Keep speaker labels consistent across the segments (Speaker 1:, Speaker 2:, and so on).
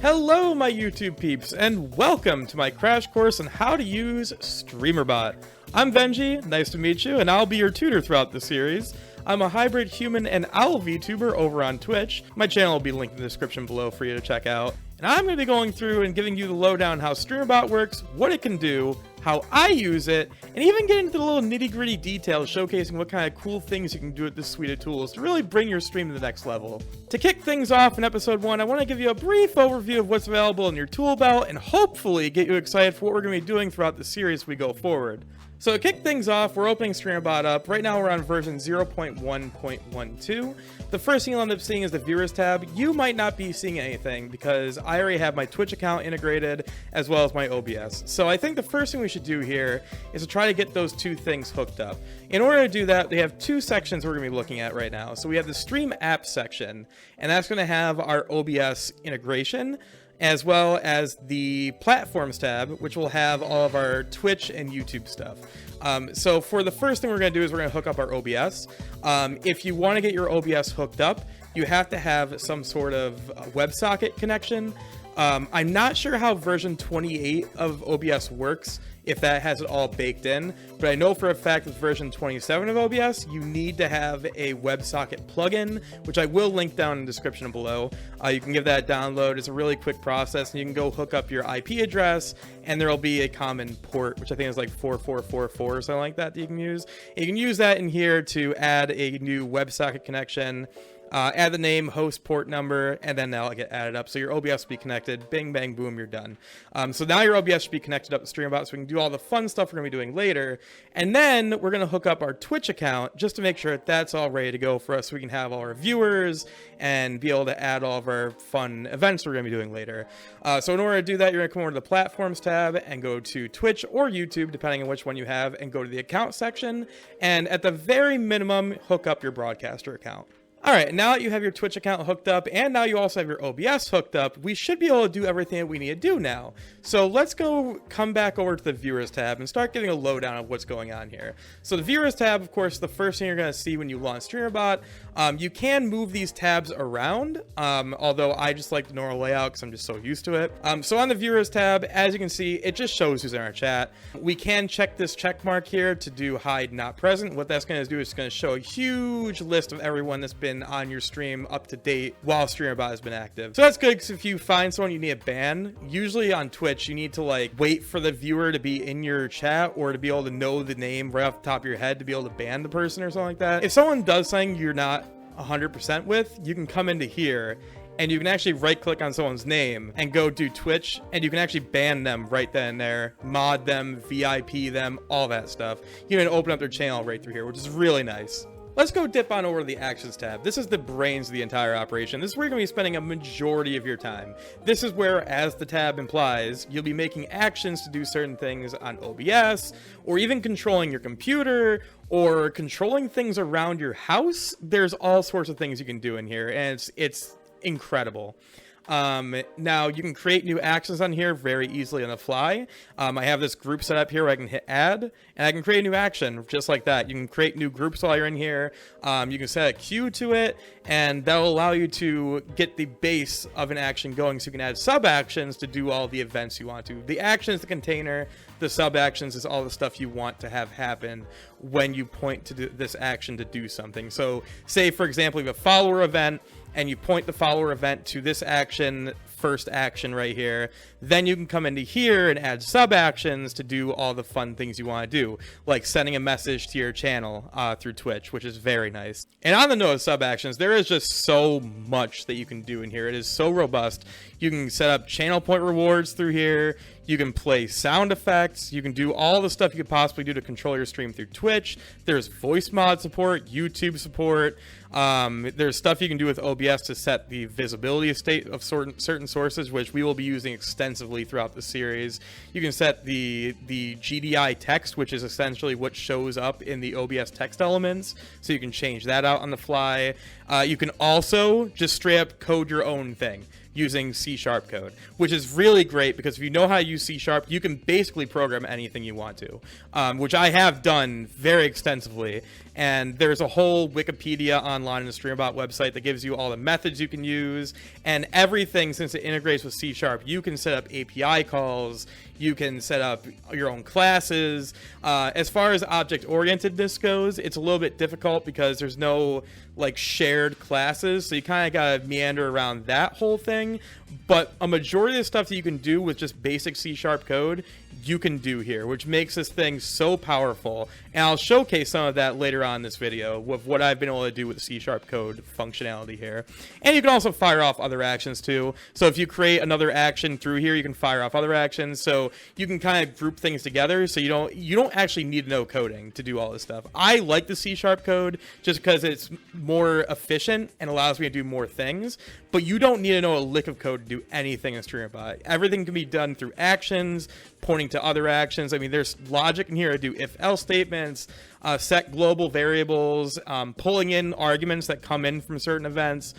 Speaker 1: Hello my YouTube peeps, and welcome to my crash course on how to use Streamer.Bot. I'm Venji, nice to meet you, and I'll be your tutor throughout the series. I'm a hybrid human and owl VTuber over on Twitch. My channel will be linked in the description below for you to check out. And I'm going to be going through and giving you the lowdown how Streamer.Bot works, what it can do, how I use it, and even get into the little nitty-gritty details showcasing what kind of cool things you can do with this suite of tools to really bring your stream to the next level. To kick things off in episode 1, I want to give you a brief overview of what's available in your tool belt and hopefully get you excited for what we're going to be doing throughout the series as we go forward. So to kick things off, we're opening Streamer.Bot up. Right now we're on version 0.1.12. The first thing you'll end up seeing is the Viewers tab. You might not be seeing anything because I already have my Twitch account integrated as well as my OBS. So I think the first thing we should do here is to try to get those two things hooked up. In order to do that, they have two sections we're going to be looking at right now. So we have the Stream App section, and that's going to have our OBS integration, as well as the Platforms tab, which will have all of our Twitch and YouTube stuff. So for the first thing we're going to do is we're going to hook up our OBS. If you want to get your OBS hooked up, you have to have some sort of WebSocket connection. I'm not sure how version 28 of OBS works, if that has it all baked in, but I know for a fact with version 27 of OBS, you need to have a WebSocket plugin, which I will link down in the description below. You can give that a download. It's a really quick process, and you can go hook up your IP address, and there'll be a common port, which I think is like 4444 or something like that you can use. And you can use that in here to add a new WebSocket connection. Add the name, host, port number, and then that'll get added up. So your OBS will be connected. Bing, bang, boom, you're done. So now your OBS should be connected up to Streamer.Bot, so we can do all the fun stuff we're going to be doing later. And then we're going to hook up our Twitch account just to make sure that that's all ready to go for us so we can have all our viewers and be able to add all of our fun events we're going to be doing later. So in order to do that, you're going to come over to the Platforms tab and go to Twitch or YouTube, depending on which one you have, and go to the Account section. And at the very minimum, hook up your Broadcaster account. Alright, now that you have your Twitch account hooked up, and now you also have your OBS hooked up, we should be able to do everything that we need to do now. So let's come back over to the Viewers tab and start getting a lowdown of what's going on here. So the Viewers tab, of course, the first thing you're going to see when you launch Streamer.Bot. You can move these tabs around, although I just like the normal layout because I'm just so used to it. So on the Viewers tab, as you can see, it just shows who's in our chat. We can check this check mark here to do hide not present. What that's going to do is it's going to show a huge list of everyone that's been on your stream up to date while Streamer.Bot has been active. So that's good because if you find someone you need a ban, usually on Twitch you need to like wait for the viewer to be in your chat or to be able to know the name right off the top of your head to be able to ban the person or something like that. If someone does something you're not 100% with, you can come into here and you can actually right click on someone's name and go do Twitch, and you can actually ban them right then and there, mod them, VIP them, all that stuff. You can open up their channel right through here, which is really nice. Let's go dip on over to the Actions tab. This is the brains of the entire operation. This is where you're going to be spending a majority of your time. This is where, as the tab implies, you'll be making actions to do certain things on OBS, or even controlling your computer, or controlling things around your house. There's all sorts of things you can do in here, and it's incredible. Now you can create new actions on here very easily on the fly. I have this group set up here where I can hit add and I can create a new action just like that. You can create new groups while you're in here. You can set a queue to it, and that'll allow you to get the base of an action going, so you can add sub actions to do all the events you want to. The action is the container. The sub actions is all the stuff you want to have happen when you point to this action to do something. So say, for example, you have a follower event and you point the follower event to this action, first action right here, then you can come into here and add sub actions to do all the fun things you want to do, like sending a message to your channel through Twitch, which is very nice. And on the note of sub actions, there is just so much that you can do in here. It is so robust. You can set up channel point rewards through here. You can play sound effects. You can do all the stuff you could possibly do to control your stream through Twitch. There's VoiceMod support, YouTube support. There's stuff you can do with OBS to set the visibility state of certain sources, which we will be using extensively throughout the series. You can set the GDI text, which is essentially what shows up in the OBS text elements, so you can change that out on the fly. You can also just straight up code your own thing. using C# code, which is really great because if you know how to use C#, you can basically program anything you want to, which I have done very extensively. And there's a whole Wikipedia online on the Streamer.Bot website that gives you all the methods you can use and everything. Since it integrates with C#, you can set up API calls, you can set up your own classes. As far as object-orientedness goes, it's a little bit difficult because there's no like shared classes, so you kind of gotta meander around that whole thing. But a majority of the stuff that you can do with just basic C# code, you can do here, which makes this thing so powerful. And I'll showcase some of that later on in this video with what I've been able to do with the C# code functionality here. And you can also fire off other actions too. So if you create another action through here, you can fire off other actions. So you can kind of group things together. So you don't actually need to know coding to do all this stuff. I like the C# code just because it's more efficient and allows me to do more things. But you don't need to know a lick of code to do anything in Streamer.Bot. Everything can be done through actions, pointing to other actions. I mean, there's logic in here to do if-else statements, set global variables, pulling in arguments that come in from certain events.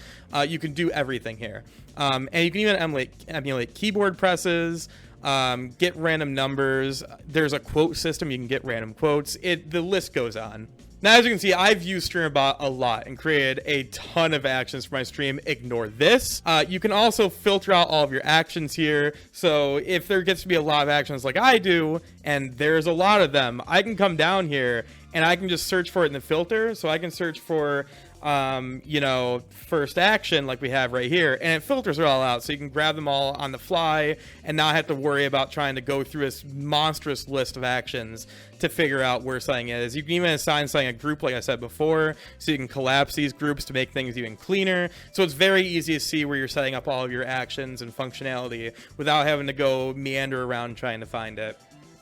Speaker 1: You can do everything here. And you can even emulate keyboard presses, get random numbers. There's a quote system. You can get random quotes. The list goes on. Now, as you can see, I've used Streamer.Bot a lot and created a ton of actions for my stream. Ignore this. You can also filter out all of your actions here. So if there gets to be a lot of actions like I do, and there's a lot of them, I can come down here and I can just search for it in the filter. So I can search for, you know, first action like we have right here, and it filters it all out. So you can grab them all on the fly and not have to worry about trying to go through this monstrous list of actions to figure out where something is. You can even assign something a group like I said before, so you can collapse these groups to make things even cleaner. So it's very easy to see where you're setting up all of your actions and functionality without having to go meander around trying to find it.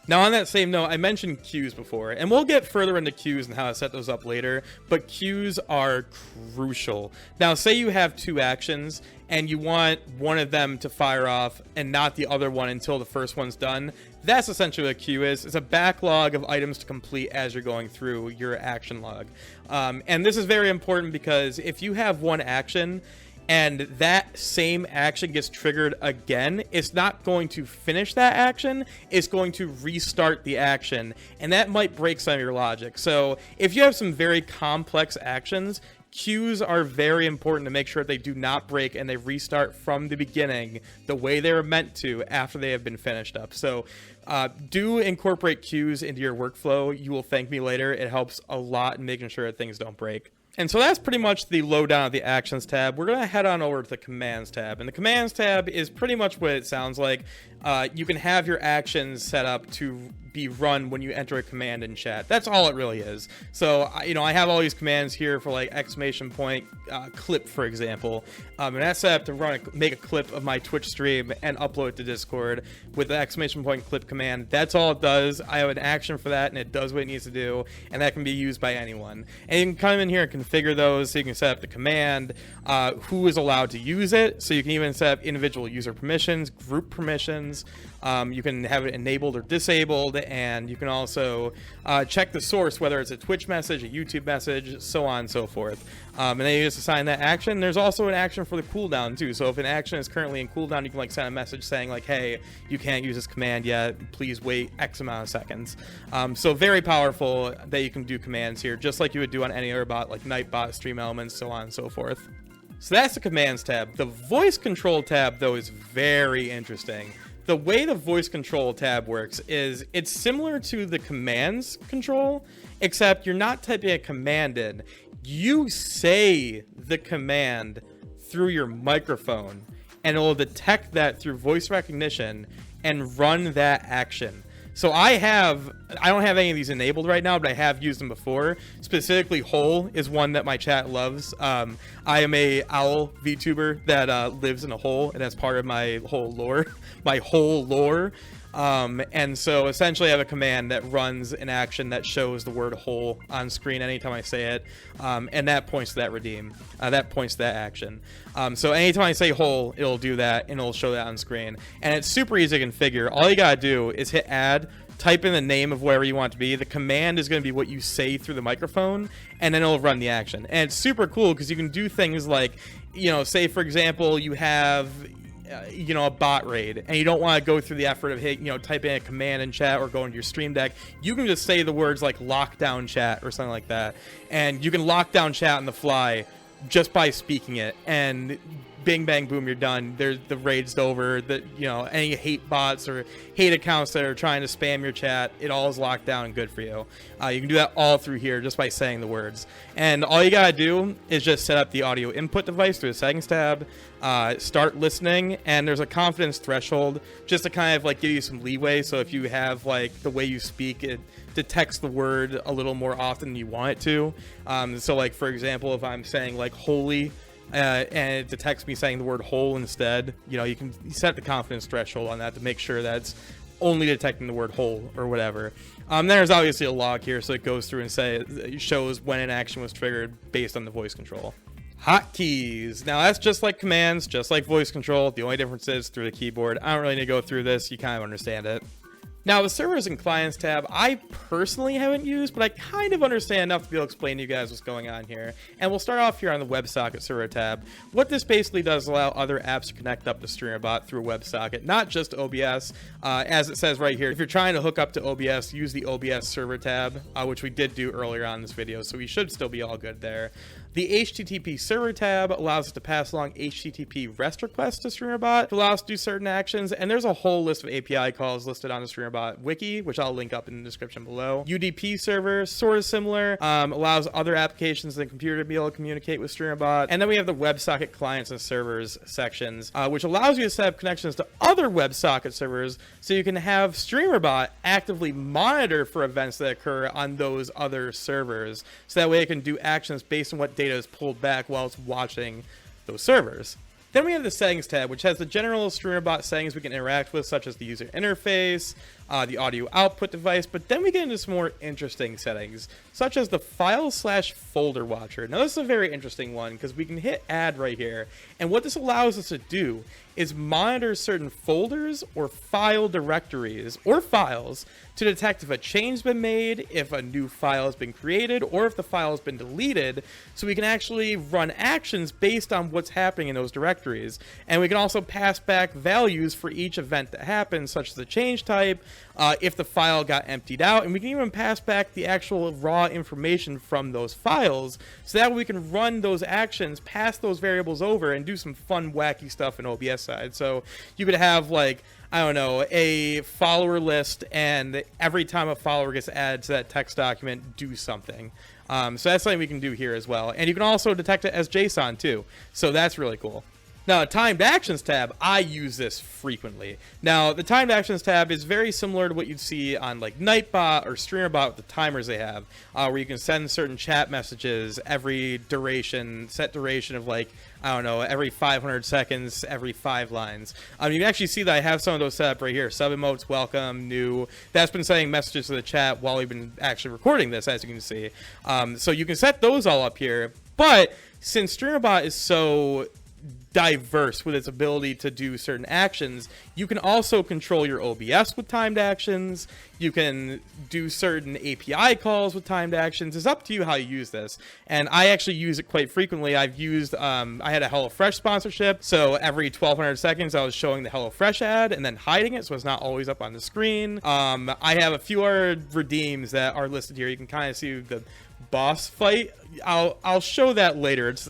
Speaker 1: Now, on that same note, I mentioned queues before, and we'll get further into queues and how to set those up later, but queues are crucial. Now, say you have two actions, and you want one of them to fire off and not the other one until the first one's done. That's essentially what a queue is. It's a backlog of items to complete as you're going through your action log. And this is very important because if you have one action, and that same action gets triggered again, it's not going to finish that action, it's going to restart the action, and that might break some of your logic. So if you have some very complex actions, queues are very important to make sure they do not break and they restart from the beginning the way they were meant to after they have been finished up. So do incorporate queues into your workflow. You will thank me later. It helps a lot in making sure that things don't break. And so that's pretty much the lowdown of the Actions tab. We're going to head on over to the Commands tab. And the Commands tab is pretty much what it sounds like. You can have your actions set up to be run when you enter a command in chat. That's all it really is. So, you know, I have all these commands here for like exclamation point clip, for example. And that's set up to make a clip of my Twitch stream and upload it to Discord with the exclamation point clip command. That's all it does. I have an action for that and it does what it needs to do. And that can be used by anyone. And you can come in here and configure those. So you can set up the command, who is allowed to use it. So you can even set up individual user permissions, group permissions. You can have it enabled or disabled, and you can also check the source, whether it's a Twitch message, a YouTube message, so on and so forth. And then you just assign that action. There's also an action for the cooldown too. So if an action is currently in cooldown, you can like send a message saying like, hey, you can't use this command yet, please wait X amount of seconds. So very powerful that you can do commands here, just like you would do on any other bot like Nightbot, StreamElements, so on and so forth. So that's the Commands tab. The Voice Control tab, though, is very interesting. The way the Voice Control tab works is it's similar to the Commands control, except you're not typing a command in. You say the command through your microphone, and it will detect that through voice recognition and run that action. So I don't have any of these enabled right now, but I have used them before. Specifically, Hole is one that my chat loves. I am a owl VTuber that lives in a hole, and that's part of my whole lore, my whole lore. And so essentially I have a command that runs an action that shows the word hole on screen anytime I say it. And that points to that redeem. That points to that action. So anytime I say hole, it'll do that and it'll show that on screen. And it's super easy to configure. All you gotta do is hit add, type in the name of whatever you want it to be. The command is going to be what you say through the microphone, and then it'll run the action. And it's super cool because you can do things like, you know, say for example, you have, you know, a bot raid, and you don't want to go through the effort of typing a command in chat or going to your stream deck, you can just say the words like lockdown chat or something like that, and you can lock down chat on the fly just by speaking it, and bing bang boom, you're done. The raid's over. Any hate bots or hate accounts that are trying to spam your chat, it all is locked down and good for you. You can do that all through here just by saying the words, and all you gotta do is just set up the audio input device through the settings tab, start listening, and there's a confidence threshold just to kind of like give you some leeway. So if you have like the way you speak, it detects the word a little more often than you want it to. So like for example, if I'm saying like holy, and it detects me saying the word whole instead, you can set the confidence threshold on that to make sure that it's only detecting the word whole or whatever. There's obviously a log here, so it goes through and it shows when an action was triggered based on the voice control. Hotkeys. Now that's just like commands, just like voice control. The only difference is through the keyboard. I don't really need to go through this. You kind of understand it. Now, the servers and clients tab, I personally haven't used, but I kind of understand enough to be able to explain to you guys what's going on here. And we'll start off here on the WebSocket server tab. What this basically does is allow other apps to connect up to Streamer.Bot through WebSocket, not just OBS. As it says right here, if you're trying to hook up to OBS, use the OBS server tab, which we did do earlier on in this video, so we should still be all good there. The HTTP server tab allows us to pass along HTTP REST requests to Streamer.Bot to allow us to do certain actions, and there's a whole list of API calls listed on the Streamer.Bot wiki, which I'll link up in the description below. UDP server, sort of similar, allows other applications than computer to be able to communicate with Streamer.Bot. And then we have the WebSocket clients and servers sections, which allows you to set up connections to other WebSocket servers so you can have Streamer.Bot actively monitor for events that occur on those other servers, so that way it can do actions based on what data is pulled back while it's watching those servers. Then we have the settings tab, which has the general Streamer.Bot settings we can interact with, such as the user interface, the audio output device, but then we get into some more interesting settings, such as the file/folder watcher. Now this is a very interesting one because we can hit add right here, and what this allows us to do is monitor certain folders or file directories or files to detect if a change's been made, if a new file has been created, or if the file has been deleted, so we can actually run actions based on what's happening in those directories. And we can also pass back values for each event that happens, such as the change type, if the file got emptied out, and we can even pass back the actual raw information from those files, so that way we can run those actions, pass those variables over, and do some fun, wacky stuff in OBS side. So you could have, like, I don't know, a follower list, and every time a follower gets added to that text document, do something. So that's something we can do here as well. And you can also detect it as JSON too, so that's really cool. Now, the timed actions tab, I use this frequently. Now, the timed actions tab is very similar to what you'd see on like Nightbot or Streamerbot with the timers they have, where you can send certain chat messages every duration, set duration of like, I don't know, every 500 seconds, every 5 lines. You can actually see that I have some of those set up right here. Sub emotes, welcome, new. That's been sending messages to the chat while we've been actually recording this, as you can see. So you can set those all up here. But since Streamerbot is so diverse with its ability to do certain actions, you can also control your OBS with timed actions. You can do certain API calls with timed actions. It's up to you how you use this, and I actually use it quite frequently. I've used I had a HelloFresh sponsorship, so every 1200 seconds I was showing the HelloFresh ad and then hiding it so it's not always up on the screen. I have a few other redeems that are listed here. You can kind of see the boss fight. I'll show that later. It's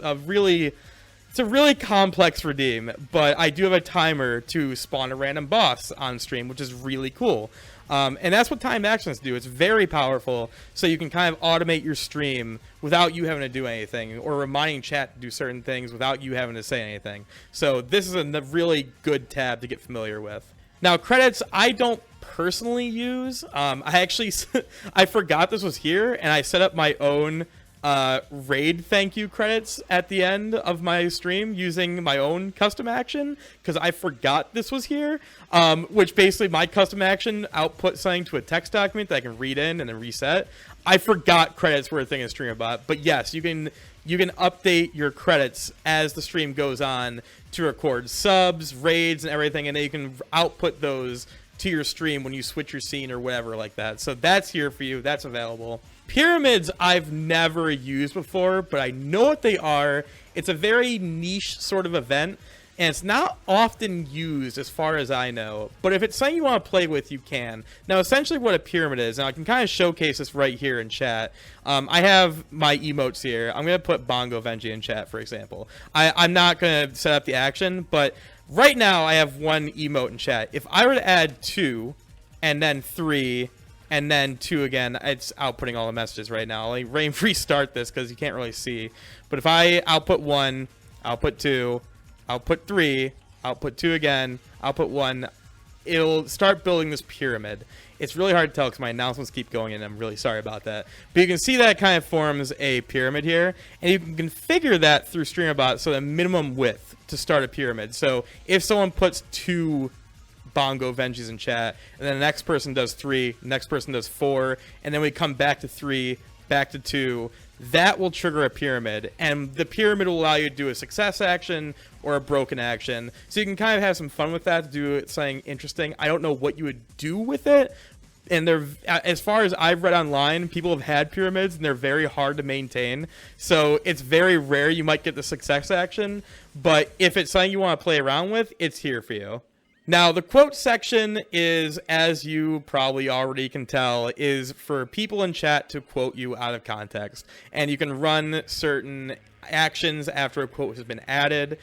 Speaker 1: a really complex redeem, but I do have a timer to spawn a random boss on stream, which is really cool. And that's what timed actions do. It's very powerful, so you can kind of automate your stream without you having to do anything, or reminding chat to do certain things without you having to say anything. So this is a really good tab to get familiar with. Now, credits, I don't personally use. I forgot this was here, and I set up my own raid thank you credits at the end of my stream using my own custom action, because I forgot this was here, which basically my custom action outputs something to a text document that I can read in and then reset. I forgot credits were a thing in Streamerbot, but yes, you can update your credits as the stream goes on to record subs, raids, and everything, and then you can output those to your stream when you switch your scene or whatever like that. So that's here for you. That's available. Pyramids I've never used before, but I know what they are. It's a very niche sort of event, and it's not often used as far as I know, but if it's something you want to play with, you can. Now, essentially what a pyramid is, now I can kind of showcase this right here in chat. I have my emotes here. I'm going to put Bongo Venji in chat, for example. I'm not going to set up the action, but right now I have one emote in chat. If I were to add 2, and then 3, and then 2 again, it's outputting all the messages right now. I'll restart this because you can't really see. But if I output 1, output 2, output 3, output 2 again, output 1, it'll start building this pyramid. It's really hard to tell because my announcements keep going in. I'm really sorry about that. But you can see that it kind of forms a pyramid here. And you can configure that through Streamer.Bot, so the minimum width to start a pyramid. So if someone puts 2 Bongo Venjis in chat, and then the next person does 3, the next person does 4, and then we come back to 3, back to 2, that will trigger a pyramid, and the pyramid will allow you to do a success action or a broken action, so you can kind of have some fun with that, to do something interesting. I don't know what you would do with it, and they're, as far as I've read online, people have had pyramids, and they're very hard to maintain, so it's very rare you might get the success action, but if it's something you want to play around with, it's here for you. Now, the quote section is, as you probably already can tell, is for people in chat to quote you out of context. And you can run certain actions after a quote has been added.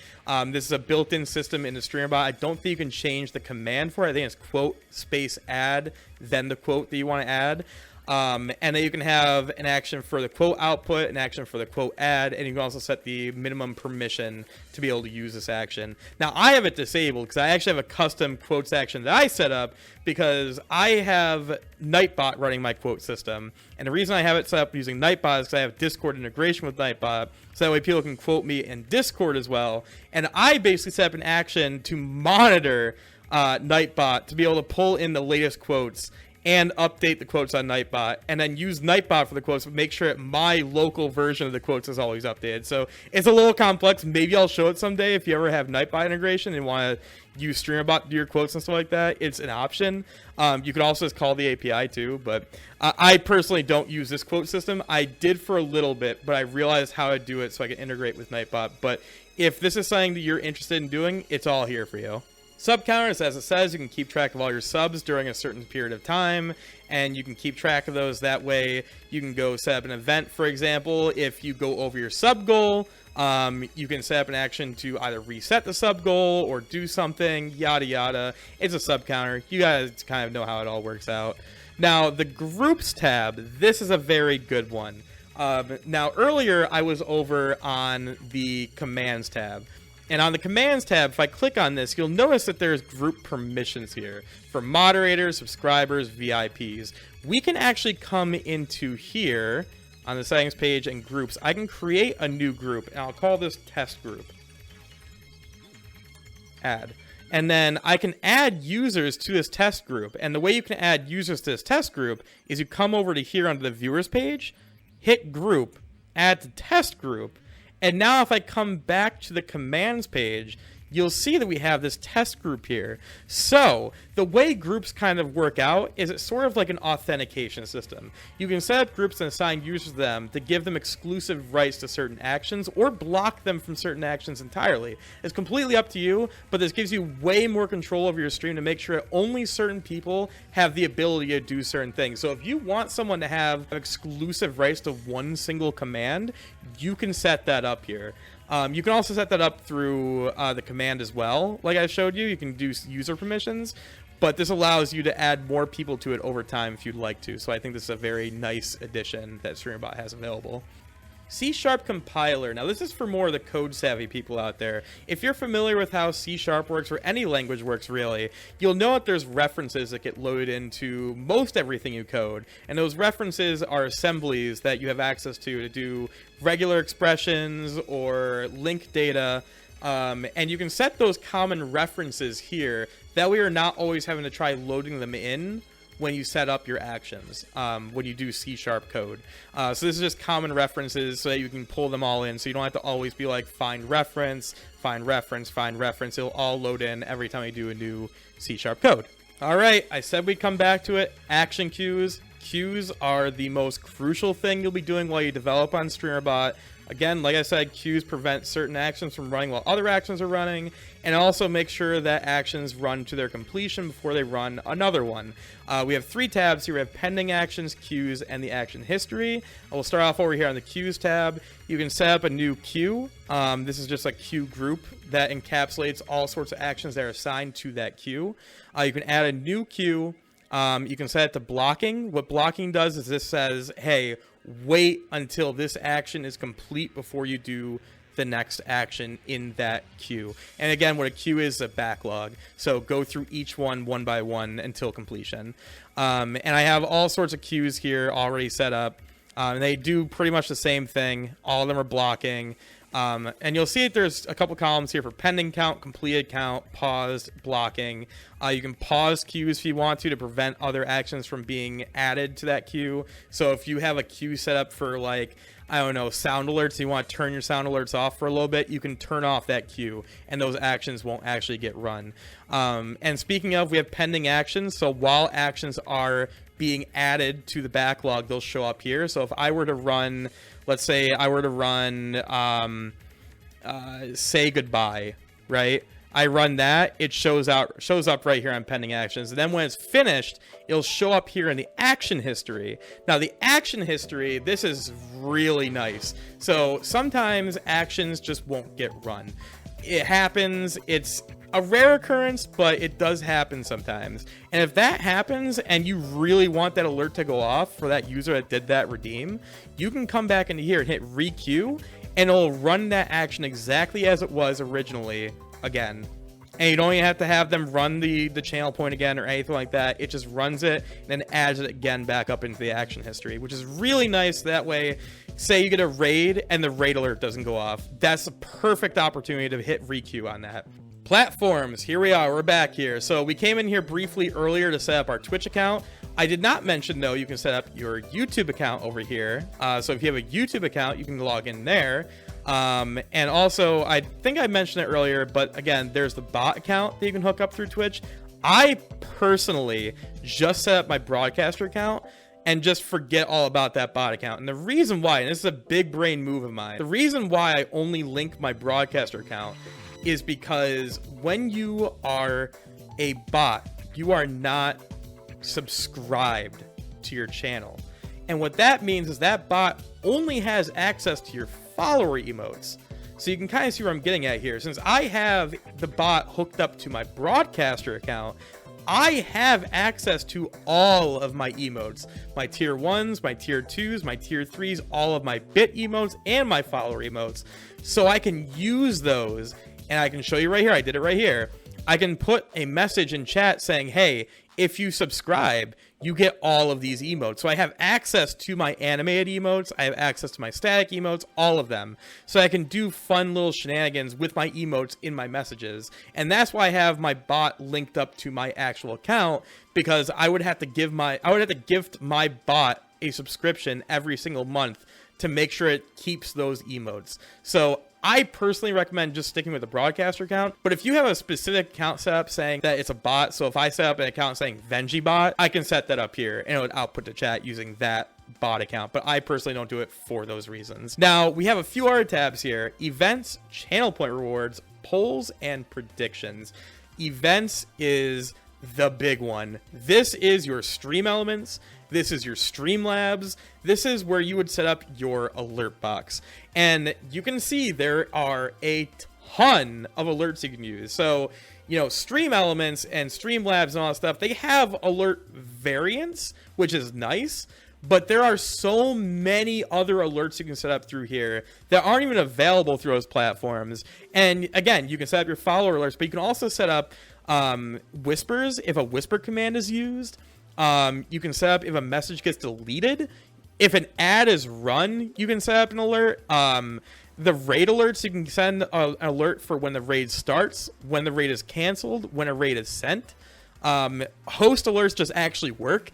Speaker 1: This is a built-in system into Streamer.Bot. I don't think you can change the command for it. I think it's quote space add, then the quote that you want to add. And then you can have an action for the quote output, an action for the quote add, and you can also set the minimum permission to be able to use this action. Now, I have it disabled because I actually have a custom quotes action that I set up because I have Nightbot running my quote system. And the reason I have it set up using Nightbot is because I have Discord integration with Nightbot, so that way people can quote me in Discord as well. And I basically set up an action to monitor Nightbot to be able to pull in the latest quotes and update the quotes on Nightbot, and then use Nightbot for the quotes, but make sure that my local version of the quotes is always updated. So it's a little complex. Maybe I'll show it someday if you ever have Nightbot integration and want to use Streamerbot to do your quotes and stuff like that. It's an option. You could also just call the API too, but I personally don't use this quote system. I did for a little bit, but I realized how to do it so I can integrate with Nightbot. But if this is something that you're interested in doing, it's all here for you. Sub counters, as it says, you can keep track of all your subs during a certain period of time, and you can keep track of those. That way you can go set up an event, for example. If you go over your sub goal, you can set up an action to either reset the sub goal or do something, yada yada. It's a sub counter. You guys kind of know how it all works out. Now, the groups tab, this is a very good one. Now, earlier I was over on the commands tab. And on the commands tab, if I click on this, you'll notice that there's group permissions here for moderators, subscribers, VIPs. We can actually come into here on the settings page and groups. I can create a new group, and I'll call this test group. Add. And then I can add users to this test group. And the way you can add users to this test group is you come over to here under the viewers page, hit group, add to test group. And now if I come back to the commands page, you'll see that we have this test group here. So the way groups kind of work out is it's sort of like an authentication system. You can set up groups and assign users to them to give them exclusive rights to certain actions or block them from certain actions entirely. It's completely up to you, but this gives you way more control over your stream to make sure that only certain people have the ability to do certain things. So if you want someone to have exclusive rights to one single command, you can set that up here. You can also set that up through the command as well. Like I showed you, you can do user permissions, but this allows you to add more people to it over time if you'd like to. So I think this is a very nice addition that Streamerbot has available. C# compiler. Now this is for more of the code savvy people out there. If you're familiar with how C# works, or any language works really, you'll know that there's references that get loaded into most everything you code. And those references are assemblies that you have access to do regular expressions or link data. And you can set those common references here. That way you're not always having to try loading them in when you set up your actions, when you do C# code. So this is just common references so that you can pull them all in, so you don't have to always be like find reference, find reference, find reference. It'll all load in every time you do a new C# code. All right, I said we'd come back to it. Action queues, queues are the most crucial thing you'll be doing while you develop on Streamer.Bot. Again, like I said, queues prevent certain actions from running while other actions are running, and also make sure that actions run to their completion before they run another one. We have 3 tabs here. We have pending actions, queues, and the action history. We'll start off over here on the queues tab. You can set up a new queue. This is just a queue group that encapsulates all sorts of actions that are assigned to that queue. You can add a new queue. You can set it to blocking. What blocking does is this says, hey, wait until this action is complete before you do the next action in that queue. And again, what a queue is a backlog. So go through each one by one until completion. And I have all sorts of queues here already set up. And they do pretty much the same thing. All of them are blocking. And you'll see that there's a couple columns here for pending count, completed count, paused, blocking. You can pause queues if you want to prevent other actions from being added to that queue. So if you have a queue set up for, like, I don't know, sound alerts, you want to turn your sound alerts off for a little bit, you can turn off that queue and those actions won't actually get run. And speaking of, we have pending actions. So while actions are being added to the backlog, they'll show up here. So if I were to run, let's say I were to run say goodbye, right? I run that, it shows up right here on pending actions. And then when it's finished, it'll show up here in the action history. Now the action history, this is really nice. So sometimes actions just won't get run. It happens, it's a rare occurrence, but it does happen sometimes. And if that happens and you really want that alert to go off for that user that did that redeem, you can come back into here and hit requeue, and it'll run that action exactly as it was originally again. And you don't even have to have them run the channel point again or anything like that. It just runs it and then adds it again back up into the action history, which is really nice. That way, say you get a raid and the raid alert doesn't go off. That's a perfect opportunity to hit requeue on that. Platforms, here we are, we're back here. So we came in here briefly earlier to set up our Twitch account. I did not mention, though, you can set up your YouTube account over here. So if you have a YouTube account, you can log in there. And also, I think I mentioned it earlier, but again, there's the bot account that you can hook up through Twitch. I personally just set up my broadcaster account and just forget all about that bot account. And the reason why, and this is a big brain move of mine, the reason why I only link my broadcaster account is because when you are a bot, you are not subscribed to your channel. And what that means is that bot only has access to your follower emotes. So you can kind of see where I'm getting at here. Since I have the bot hooked up to my broadcaster account, I have access to all of my emotes, my tier 1s, my tier 2s, my tier 3s, all of my bit emotes and my follower emotes. So I can use those, and I can show you right here. I did it right here. I can put a message in chat saying, hey, if you subscribe, you get all of these emotes. So I have access to my animated emotes. I have access to my static emotes, all of them. So I can do fun little shenanigans with my emotes in my messages. And that's why I have my bot linked up to my actual account, because I would have to gift my bot a subscription every single month to make sure it keeps those emotes. So I personally recommend just sticking with the broadcaster account. But if you have a specific account set up saying that it's a bot, so if I set up an account saying VoiceMod, I can set that up here and it would output to chat using that bot account. But I personally don't do it for those reasons. Now, we have a few other tabs here: events, channel point rewards, polls, and predictions. Events is the big one. This is your StreamElements. This is your Streamlabs. This is where you would set up your alert box. And you can see there are a ton of alerts you can use. So, you know, StreamElements and Streamlabs and all that stuff, they have alert variants, which is nice. But there are so many other alerts you can set up through here that aren't even available through those platforms. And again, you can set up your follower alerts, but you can also set up whispers if a whisper command is used. You can set up if a message gets deleted. If an ad is run, you can set up an alert. The raid alerts, you can send an alert for when the raid starts, when the raid is canceled, when a raid is sent. Host alerts just actually work,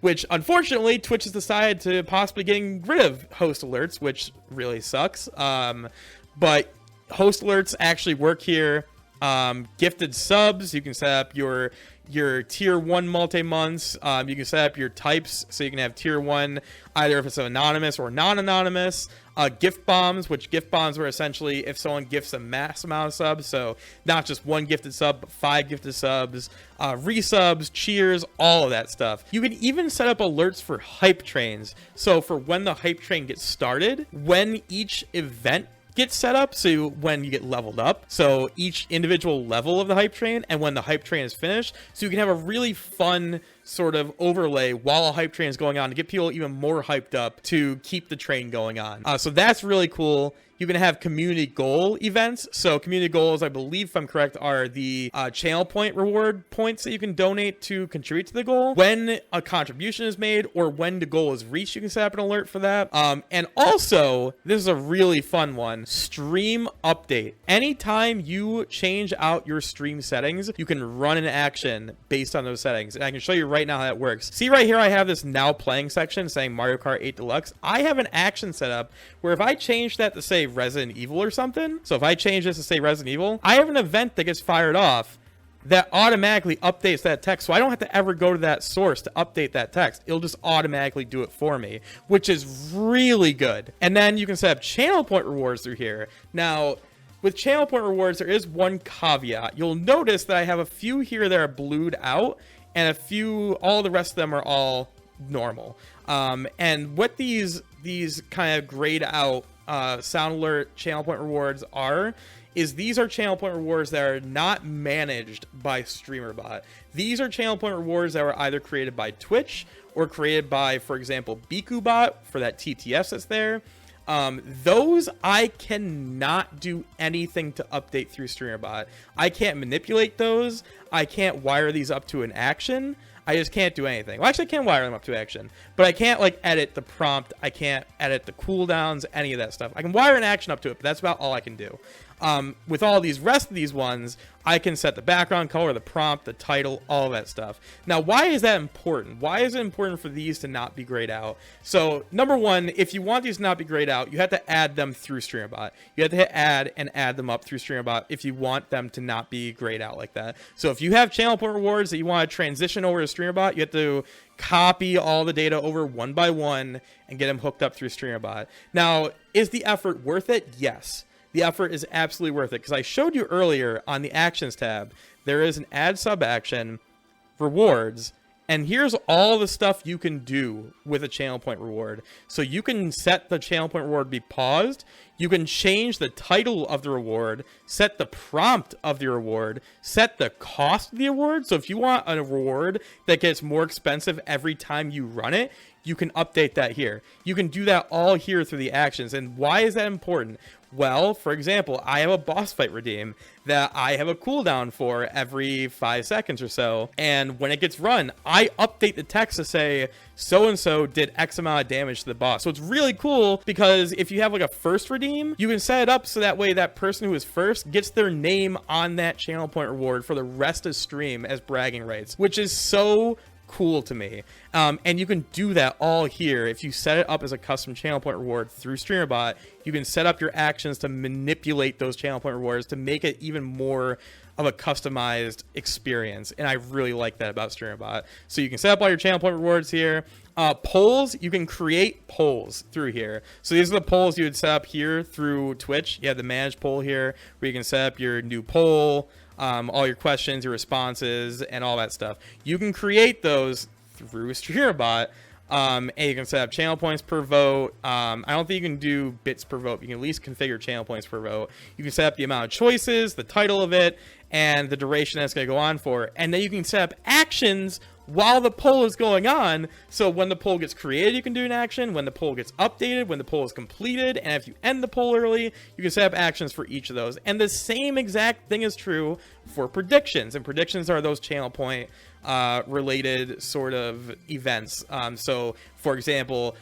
Speaker 1: which unfortunately Twitch has decided to possibly getting rid of host alerts, which really sucks. But host alerts actually work here. Gifted subs, you can set up your your tier 1 multi-months. You can set up your types, so you can have tier 1 either if it's anonymous or non-anonymous. Gift bombs, which gift bombs were essentially if someone gifts a mass amount of subs, so not just 1 gifted sub, but 5 gifted subs, resubs, cheers, all of that stuff. You can even set up alerts for hype trains, so for when the hype train gets started, when each event gets set up, so when you get leveled up, so each individual level of the hype train, and when the hype train is finished, so you can have a really fun sort of overlay while a hype train is going on to get people even more hyped up to keep the train going on. So that's really cool. You can have community goal events. So community goals, I believe, if I'm correct, are the channel point reward points that you can donate to contribute to the goal. When a contribution is made or when the goal is reached, you can set up an alert for that. And also, this is a really fun one, stream update. Anytime you change out your stream settings, you can run an action based on those settings. And I can show you right now how that works. See right here, I have this now playing section saying Mario Kart 8 Deluxe. I have an action set up where if I change that to say Resident Evil or something, so if I change this to say Resident Evil, I have an event that gets fired off that automatically updates that text, so I don't have to ever go to that source to update that text. It'll just automatically do it for me, which is really good. And then you can set up channel point rewards through here. Now, with channel point rewards, there is one caveat. You'll notice that I have a few here that are blued out, and a few, all the rest of them are all normal. And what these kind of grayed out sound alert channel point rewards is these are channel point rewards that are not managed by Streamer.Bot. These are channel point rewards that were either created by Twitch or created by, for example, BikuBot for that TTS that's there. Those I cannot do anything to update through Streamer.Bot. I can't manipulate those. I can't wire these up to an action. I just can't do anything. Well, actually, I can wire them up to action, but I can't, like, edit the prompt. I can't edit the cooldowns, any of that stuff. I can wire an action up to it, but that's about all I can do. With all these rest of these ones, I can set the background color, the prompt, the title, all of that stuff. Now, why is that important? Why is it important for these to not be grayed out? So, number one, if you want these to not be grayed out, you have to add them through Streamer.Bot. You have to hit add and add them up through Streamer.Bot if you want them to not be grayed out like that. So, if you have channel point rewards that you want to transition over to Streamer.Bot, you have to copy all the data over one by one and get them hooked up through Streamer.Bot. Now, is the effort worth it? Yes. The effort is absolutely worth it, because I showed you earlier on the Actions tab, there is an Add Sub Action, Rewards, and here's all the stuff you can do with a channel point reward. So you can set the channel point reward to be paused, you can change the title of the reward, set the prompt of the reward, set the cost of the reward. So if you want a reward that gets more expensive every time you run it, you can update that here. You can do that all here through the actions. And why is that important? Well, for example, I have a boss fight redeem that I have a cooldown for every 5 seconds or so. And when it gets run, I update the text to say, so-and-so did X amount of damage to the boss. So it's really cool, because if you have like a first redeem, you can set it up so that way that person who is first gets their name on that channel point reward for the rest of stream as bragging rights, which is so cool to me. And you can do that all here. If you set it up as a custom channel point reward through Streamer.Bot, you can set up your actions to manipulate those channel point rewards to make it even more of a customized experience. And I really like that about Streamer.Bot. So you can set up all your channel point rewards here. Polls, you can create polls through here. So these are the polls you would set up here through Twitch. You have the manage poll here where you can set up your new poll, all your questions, your responses, and all that stuff. You can create those through Streamer.Bot, and you can set up channel points per vote. I don't think you can do bits per vote. You can at least configure channel points per vote. You can set up the amount of choices, the title of it, and the duration that's going to go on for. And then you can set up actions while the poll is going on. So when the poll gets created, you can do an action. When the poll gets updated, when the poll is completed, and if you end the poll early, you can set up actions for each of those. And the same exact thing is true for predictions. And predictions are those channel point related sort of events. So for example,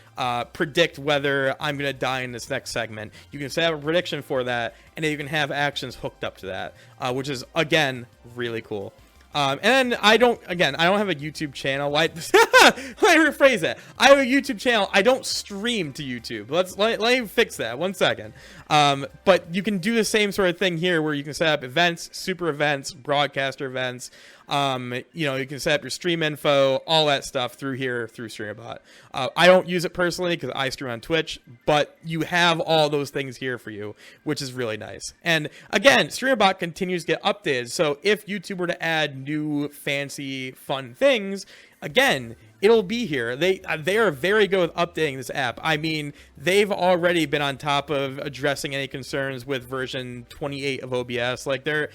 Speaker 1: predict whether I'm going to die in this next segment. You can set up a prediction for that, and then you can have actions hooked up to that, which is, again, really cool. And then I don't have a YouTube channel. Let me rephrase that. I have a YouTube channel. I don't stream to YouTube. Let me fix that. 1 second. But you can do the same sort of thing here where you can set up events, super events, broadcaster events. You know, you can set up your stream info, all that stuff through here, through Streamer.Bot. I don't use it personally because I stream on Twitch, but you have all those things here for you, which is really nice. And again, Streamer.Bot continues to get updated. So if YouTube were to add new fancy fun things, again, it'll be here. They are very good with updating this app. I mean, they've already been on top of addressing any concerns with version 28 of OBS. Like, they're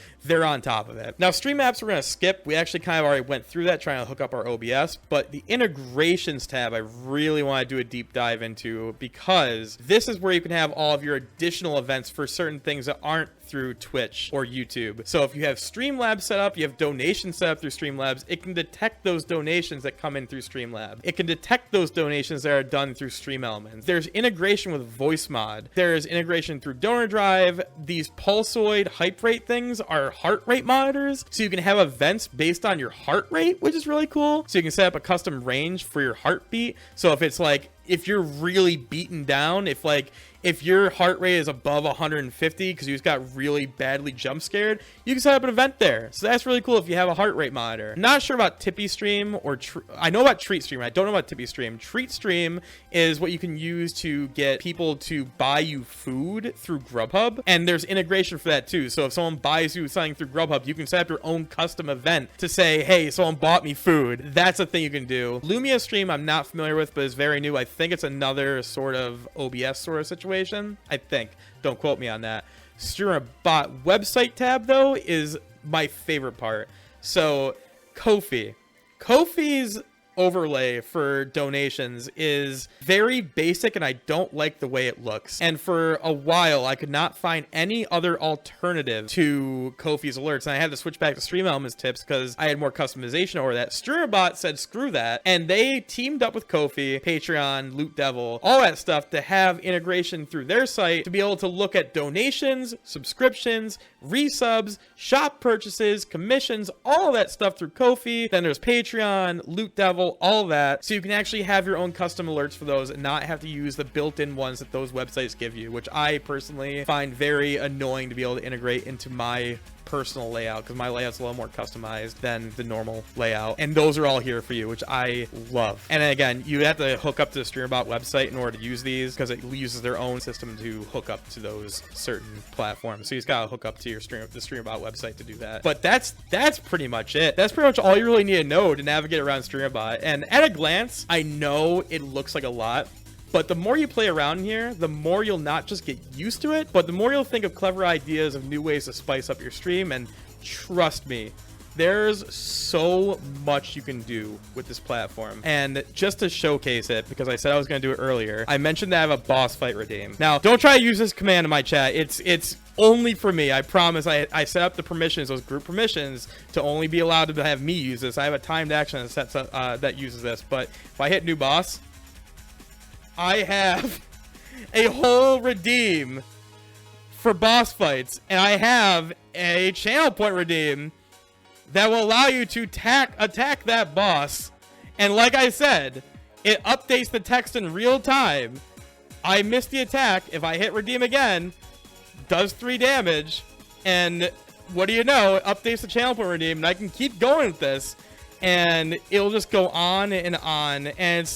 Speaker 1: on top of it. Now, stream apps we're going to skip. We actually kind of already went through that trying to hook up our OBS, but the integrations tab I really want to do a deep dive into, because this is where you can have all of your additional events for certain things that aren't through Twitch or YouTube. So if you have Streamlabs set up, you have donations set up through Streamlabs, it can detect those donations that come in through Streamlabs. It can detect those donations that are done through StreamElements. There's integration with VoiceMod. There's integration through Donor Drive. These pulsoid hype rate things are heart rate monitors, so you can have events based on your heart rate, which is really cool. So you can set up a custom range for your heartbeat. So if it's like, if you're really beaten down, if your heart rate is above 150 because you just got really badly jump scared, you can set up an event there. So that's really cool if you have a heart rate monitor. Not sure about Tippy Stream or I know about Treat Stream. I don't know about Tippy Stream. Treat Stream is what you can use to get people to buy you food through Grubhub, and there's integration for that too. So if someone buys you something through Grubhub, you can set up your own custom event to say, hey, someone bought me food. That's a thing you can do. Lumia Stream I'm not familiar with, but it's very new. I think it's another sort of OBS sort of situation. I think. Don't quote me on that. Streamer.Bot website tab, though, is my favorite part. So, Kofi's overlay for donations is very basic, and I don't like the way it looks. And for a while, I could not find any other alternative to Kofi's alerts, and I had to switch back to StreamElements tips because I had more customization over that. Streamerbot said screw that, and they teamed up with Kofi, Patreon, LootDevil, all that stuff to have integration through their site to be able to look at donations, subscriptions, resubs, shop purchases, commissions, all that stuff through Kofi. Then there's Patreon, LootDevil, all that, so you can actually have your own custom alerts for those and not have to use the built-in ones that those websites give you, which I personally find very annoying to be able to integrate into my personal layout, because my layout's a little more customized than the normal layout, and those are all here for you, which I love. And again, you have to hook up to the Streamerbot website in order to use these, because it uses their own system to hook up to those certain platforms. So you just gotta hook up to your the Streamerbot website to do that. But that's pretty much it. That's pretty much all you really need to know to navigate around Streamerbot. And at a glance, I know it looks like a lot, but the more you play around in here, the more you'll not just get used to it, but the more you'll think of clever ideas of new ways to spice up your stream. And trust me, there's so much you can do with this platform. And just to showcase it, because I said I was going to do it earlier, I mentioned that I have a boss fight redeem. Now, don't try to use this command in my chat. It's only for me. I promise. I set up the permissions, those group permissions, to only be allowed to have me use this. I have a timed action that sets up, that uses this. But if I hit new boss, I have a whole redeem for boss fights, and I have a channel point redeem that will allow you to attack that boss. And like I said, it updates the text in real time. I missed the attack. If I hit redeem again, does 3 damage, and what do you know, it updates the channel point redeem, and I can keep going with this, and it'll just go on and on. And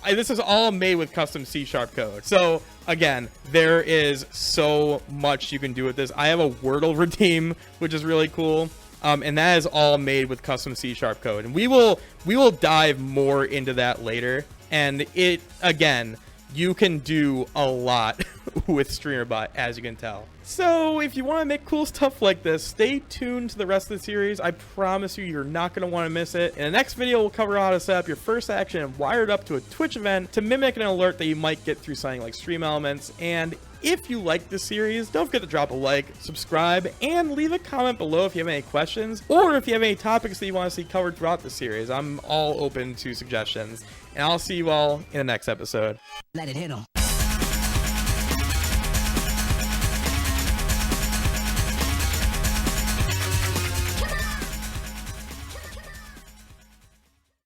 Speaker 1: this is all made with custom C# code. So again, there is so much you can do with this. I have a Wordle redeem, which is really cool. And that is all made with custom C# code. And we will dive more into that later. And it, again, you can do a lot with Streamer.Bot, as you can tell. So if you want to make cool stuff like this, stay tuned to the rest of the series. I promise you, you're not going to want to miss it. In the next video, we'll cover how to set up your first action and wire it up to a Twitch event to mimic an alert that you might get through something like StreamElements. And if you like this series, don't forget to drop a like, subscribe, and leave a comment below if you have any questions, or if you have any topics that you want to see covered throughout the series. I'm all open to suggestions, and I'll see you all in the next episode.
Speaker 2: Let it hit 'em.